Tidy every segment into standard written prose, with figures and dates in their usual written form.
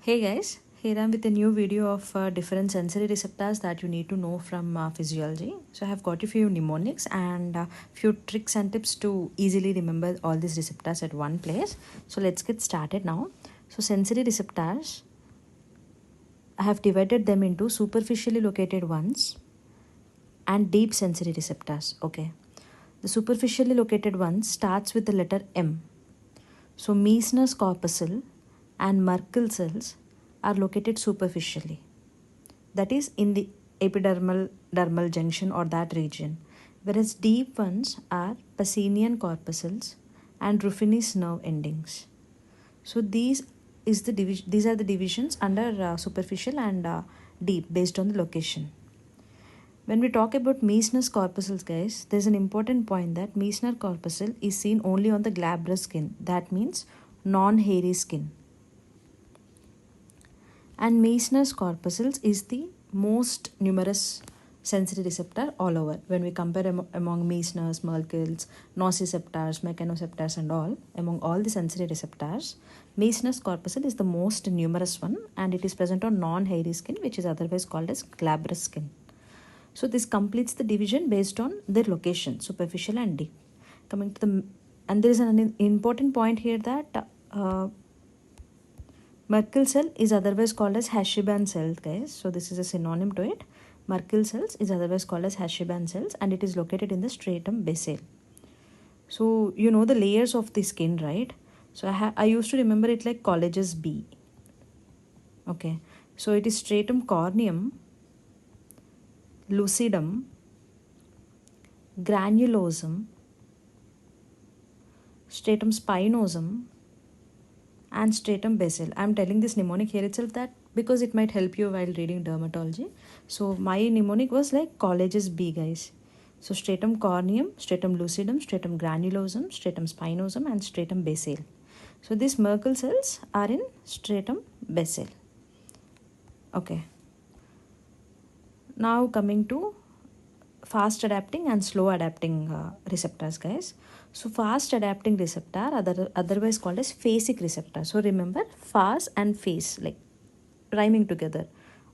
Hey guys, here I am with a new video of different sensory receptors that you need to know from physiology. So I have got a few mnemonics and few tricks and tips to easily remember all these receptors at one place. So let's get started now. So sensory receptors, I have divided them into superficially located ones and deep sensory receptors. Okay. The superficially located one starts with the letter M. So Meissners corpuscle and Merkel cells are located superficially, that is in the epidermal dermal junction or that region, whereas deep ones are Pacinian corpuscles and Ruffinis nerve endings. So these are the divisions under superficial and deep based on the location. When we talk about Meissners corpuscles, guys, there's an important point that Meissner corpuscle is seen only on the glabrous skin. That means non-hairy skin. And Meissner's corpuscles is the most numerous sensory receptor all over. When we compare among Meissners, Merkel's, Nociceptors, mechanoreceptors and all, among all the sensory receptors, Meissner's corpuscle is the most numerous one and it is present on non-hairy skin, which is otherwise called as glabrous skin. So this completes the division based on their location, superficial and deep. Coming to and there is an important point here that Merkel cell is otherwise called as Hashiban cells, guys. So this is a synonym to it. Merkel cells is otherwise called as Hashiban cells and it is located in the stratum basale. So you know the layers of the skin, right? So I used to remember it like colleges B. Okay. So it is stratum corneum, lucidum, granulosum, stratum spinosum, and stratum basale. I'm telling this mnemonic here itself that because it might help you while reading dermatology. So my mnemonic was like colleges B, guys. So stratum corneum, stratum lucidum, stratum granulosum, stratum spinosum, and stratum basale. So these Merkel cells are in stratum basale. Okay. Now coming to fast adapting and slow adapting receptors, guys. So fast adapting receptor, otherwise called as phasic receptor. So remember fast and phase like rhyming together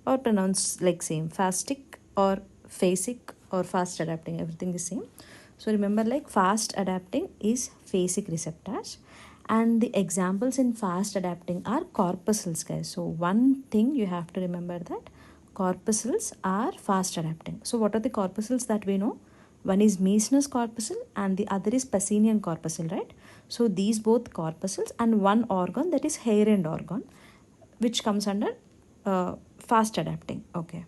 or pronounced like same, fastic or phasic or fast adapting, everything is same. So remember like fast adapting is phasic receptors and the examples in fast adapting are corpuscles, guys. So one thing you have to remember that corpuscles are fast adapting. So what are the corpuscles that we know? One is Meissner's corpuscle and the other is Pacinian corpuscle, right? So these both corpuscles and one organ, that is hair end organ, which comes under fast adapting. Okay.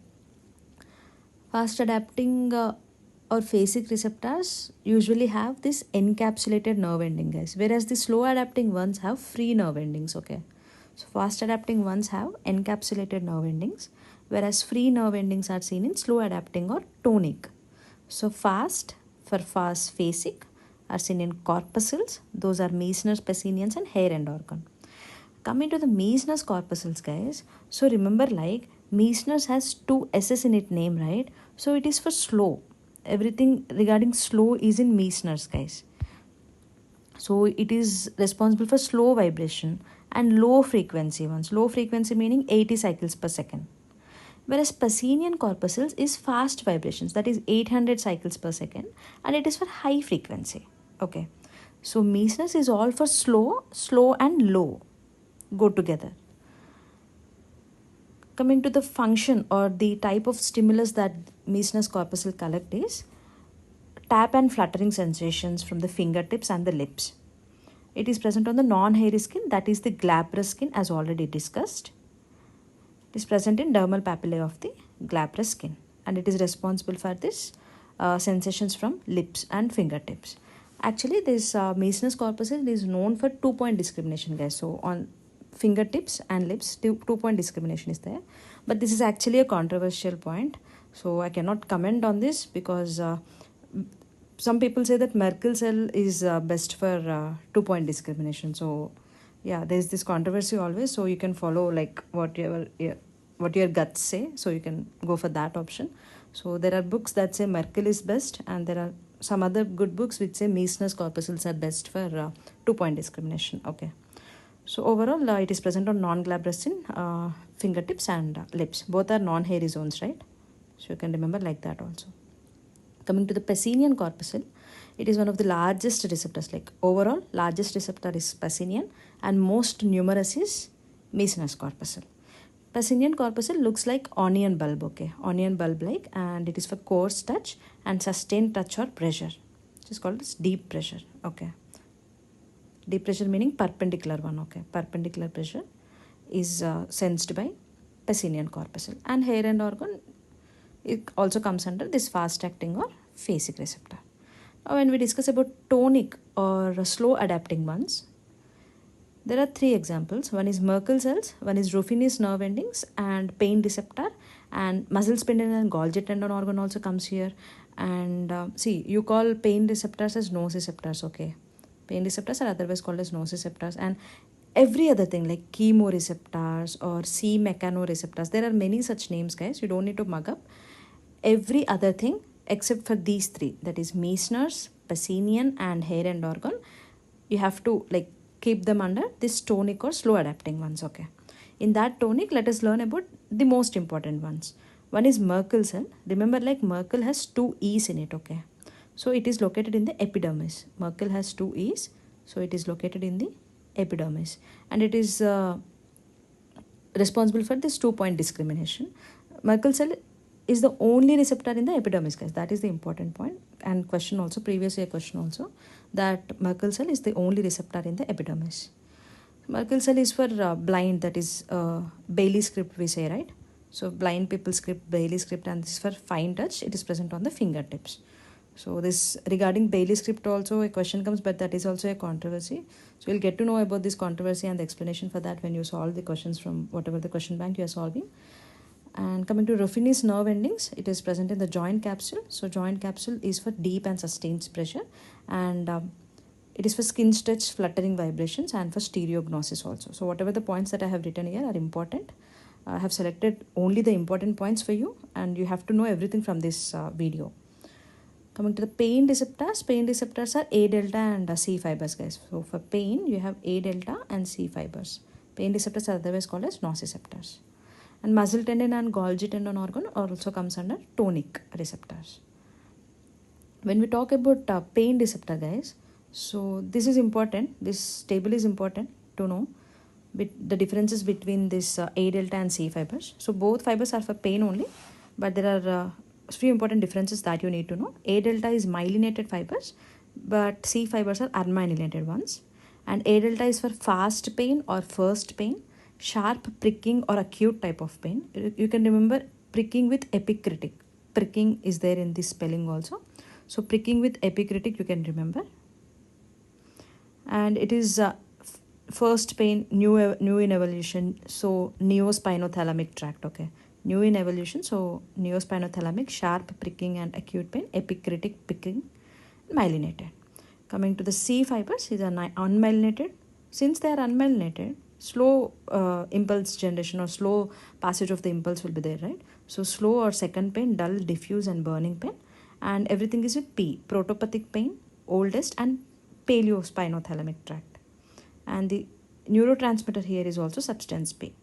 Fast adapting or phasic receptors usually have this encapsulated nerve ending, guys, whereas the slow adapting ones have free nerve endings. Okay. So fast adapting ones have encapsulated nerve endings, whereas free nerve endings are seen in slow adapting or tonic. So fast for fast phasic are seen in corpuscles. Those are Meissner's, Pacinians and hair end organ. Coming to the Meissner's corpuscles, guys. So remember like Meissner's has two S's in its name, right? So it is for slow. Everything regarding slow is in Meissner's, guys. So it is responsible for slow vibration and low frequency ones. Low frequency meaning 80 cycles per second. Whereas Pacinian corpuscles is fast vibrations, that is 800 cycles per second, and it is for high frequency. Okay. So Meissner's is all for slow, slow and low go together. Coming to the function or the type of stimulus that Meissner's corpuscle collect is tap and fluttering sensations from the fingertips and the lips. It is present on the non-hairy skin, that is the glabrous skin as already discussed. It is present in dermal papillae of the glabrous skin and it is responsible for this sensations from lips and fingertips. Actually, this Meissner's corpuscle is known for 2-point discrimination, guys. So on fingertips and lips, 2-point discrimination is there. But this is actually a controversial point. So I cannot comment on this because some people say that Merkel cell is best for 2-point discrimination. So yeah, there's this controversy always. So you can follow like what your guts say. So you can go for that option. So there are books that say Merkel is best and there are some other good books which say Meissner's corpuscles are best for 2-point discrimination. Okay. So overall, it is present on non-glabrous in fingertips and lips. Both are non-hairy zones, right? So you can remember like that also. Coming to the Pacinian corpuscle, it is one of the largest receptors. Like overall, largest receptor is Pacinian and most numerous is Meissners corpuscle. Pacinian corpuscle looks like onion bulb, okay, onion bulb like, and it is for coarse touch and sustained touch or pressure. It is called as deep pressure, okay. Deep pressure meaning perpendicular one, okay. Perpendicular pressure is sensed by Pacinian corpuscle, and hair and organ, it also comes under this fast acting or phasic receptor. Now when we discuss about tonic or slow adapting ones, there are three examples. One is Merkel cells, one is Ruffinis nerve endings and pain receptor, and muscle spindle and Golgitendon organ also comes here. And see, you call pain receptors as nociceptors, okay. Pain receptors are otherwise called as nociceptors, and every other thing like chemoreceptors or C mechanoreceptors, there are many such names, guys. You don't need to mug up. Every other thing except for these three, that is Meissners, Pacinian and hair and organ, you have to like keep them under this tonic or slow adapting ones, okay. In that tonic, let us learn about the most important ones. One is Merkel cell. Remember, like Merkel has two E's in it, okay. So it is located in the epidermis. Merkel has two E's, so it is located in the epidermis, and it is responsible for this 2-point discrimination. Merkel cell is the only receptor in the epidermis, guys. That is the important point. And question also, previously a question also, that Merkel cell is the only receptor in the epidermis. Merkel cell is for blind, that is Bailey script we say, right? So blind people script, Bailey script, and this is for fine touch. It is present on the fingertips. So this regarding Bailey script also a question comes, but that is also a controversy. So you'll get to know about this controversy and the explanation for that when you solve the questions from whatever the question bank you are solving. And coming to Ruffinis nerve endings, it is present in the joint capsule. So joint capsule is for deep and sustained pressure, and it is for skin stretch, fluttering vibrations, and for stereognosis also. So whatever the points that I have written here are important. I have selected only the important points for you, and you have to know everything from this video. Coming to the pain receptors are A delta and C fibers, guys. So for pain, you have A delta and C fibers. Pain receptors are otherwise called as nociceptors. And muscle tendon and Golgi tendon organ also comes under tonic receptors. When we talk about pain receptor, guys, so this is important. This table is important to know the differences between this A delta and C fibers. So both fibers are for pain only, but there are few important differences that you need to know. A delta is myelinated fibers, but C fibers are unmyelinated ones. And A delta is for fast pain or first pain, sharp pricking or acute type of pain. You can remember pricking with epicritic. Pricking is there in this spelling also. So pricking with epicritic you can remember. And it is first pain, new in evolution, so neospinothalamic tract, okay. New in evolution, so neospinothalamic, sharp pricking and acute pain, epicritic pricking, myelinated. Coming to the C fibers, these are unmyelinated. Since they are unmyelinated, slow impulse generation or slow passage of the impulse will be there, right? So slow or second pain, dull, diffuse and burning pain, and everything is with P, protopathic pain, oldest, and paleospinothalamic tract. And the neurotransmitter here is also substance P,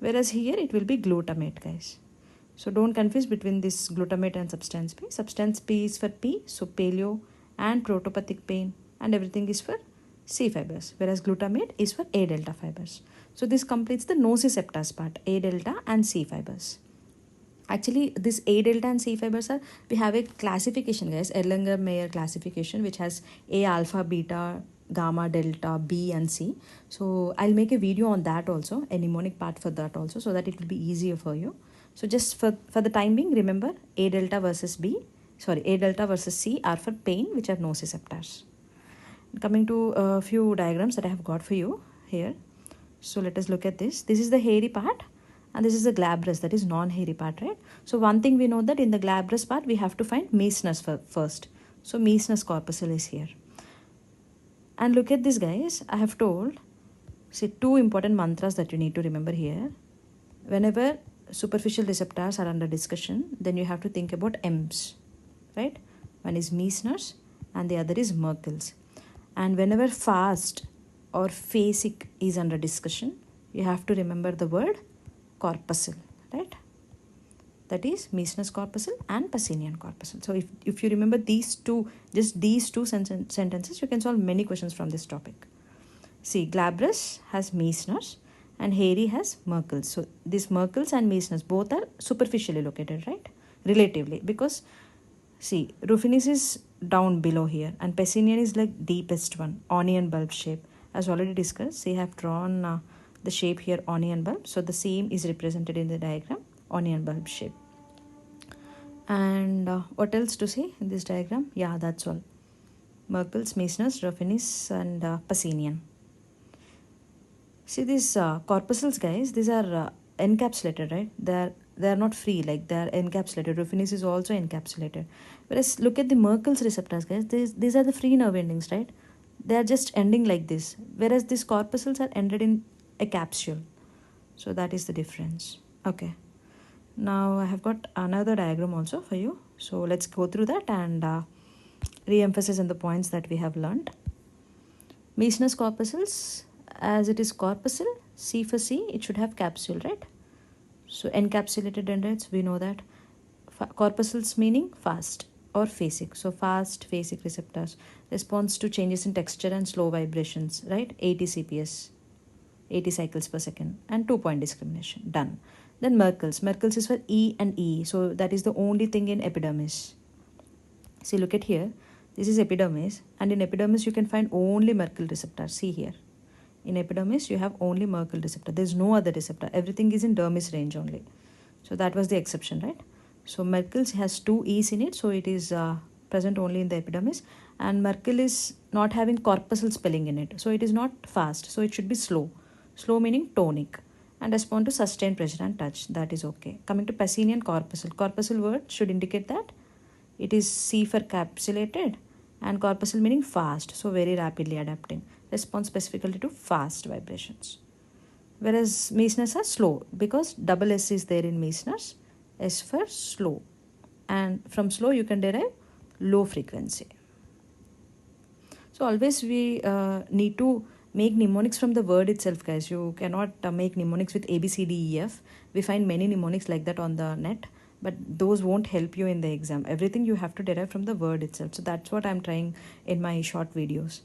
whereas here it will be glutamate, guys. So don't confuse between this glutamate and substance P. Substance P is for P, so paleo and protopathic pain, and everything is for C fibers, whereas glutamate is for A delta fibers. So this completes the nociceptors part, A delta and C fibers. Actually, this A delta and C fibers are, we have a classification, guys, Erlanger-Meyer classification, which has A, alpha, beta, gamma, delta, B and C. So I'll make a video on that also, a mnemonic part for that also, so that it will be easier for you. So just for the time being, remember A delta versus C are for pain, which are nociceptors. Coming to a few diagrams that I have got for you here. So let us look at this. This is the hairy part and this is the glabrous, that is non-hairy part, right? So one thing we know that in the glabrous part, we have to find Meissners first. So Meissners corpuscle is here. And look at this, guys. I have told, see, two important mantras that you need to remember here. Whenever superficial receptors are under discussion, then you have to think about M's, right? One is Meissners and the other is Merkel's. And whenever fast or phasic is under discussion, you have to remember the word corpuscle, right? That is Meissners corpuscle and Pacinian corpuscle. So if you remember these two, just these two sentences, you can solve many questions from this topic. See, glabrous has Meissners and hairy has Merkels. So these Merkels and Meissners both are superficially located, right? Relatively, because see, Ruffinis is down below here and Pacinian is like deepest one, onion bulb shape. As already discussed, see, I have drawn the shape here, onion bulb. So the same is represented in the diagram, onion bulb shape. And what else to see in this diagram? Yeah, that's all. Merkels, Meissners, Ruffinis and Pacinian. See these corpuscles, guys, these are encapsulated, right? They are not free, like they are encapsulated. Ruffinis is also encapsulated. Whereas look at the Merkel's receptors, guys. These are the free nerve endings, right? They are just ending like this. Whereas these corpuscles are ended in a capsule. So that is the difference. Okay. Now I have got another diagram also for you. So let's go through that and re-emphasize on the points that we have learned. Meissners corpuscles, as it is corpuscle, C for C, it should have capsule, right? So encapsulated dendrites, we know that. Corpuscles meaning fast or phasic. So fast phasic receptors responds to changes in texture and slow vibrations, right? 80 CPS, 80 cycles per second, and 2-point discrimination. Done. Then Merkel's. Merkel's is for E and E. So that is the only thing in epidermis. See, look at here. This is epidermis, and in epidermis you can find only Merkel receptor. See here. In epidermis you have only Merkel receptor. There is no other receptor. Everything is in dermis range only. So that was the exception, right? So Merkel's has 2 E's in it, so it is present only in the epidermis. And Merkel is not having corpuscle spelling in it, so it is not fast. So it should be slow. Slow meaning tonic. And respond to sustained pressure and touch. That is okay. Coming to Pacinian corpuscle. Corpuscle word should indicate that it is C for capsulated and corpuscle meaning fast. So very rapidly adapting. Responds specifically to fast vibrations. Whereas Meissners are slow because double S is there in Meissners. S for slow. And from slow you can derive low frequency. So always we need to make mnemonics from the word itself, guys. You cannot make mnemonics with A, B, C, D, E, F. We find many mnemonics like that on the net, but those won't help you in the exam. Everything you have to derive from the word itself. So that's what I'm trying in my short videos.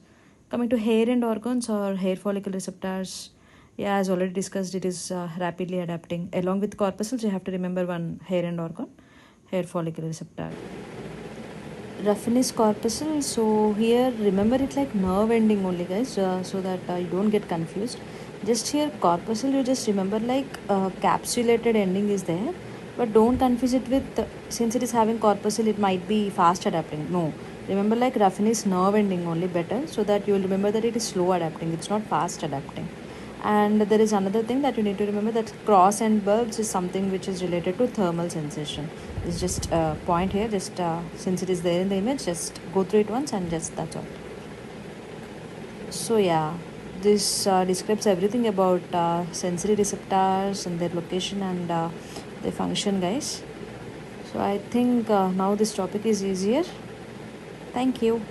Coming to hair and organs or hair follicle receptors, yeah, as already discussed, it is rapidly adapting. Along with corpuscles, you have to remember one hair and organ, hair follicle receptor. Ruffinis corpuscle, so here remember it like nerve ending only, guys, so that you don't get confused. Just here corpuscle, you just remember like capsulated ending is there, but don't confuse it with since it is having corpuscle it might be fast adapting. No, remember like Ruffinis nerve ending only better, so that you will remember that it is slow adapting, it's not fast adapting. And there is another thing that you need to remember, that cross end bulbs is something which is related to thermal sensation. It's just a point here, just since it is there in the image, just go through it once and just that's all. So yeah, this describes everything about sensory receptors and their location and their function, guys. So I think now this topic is easier. Thank you.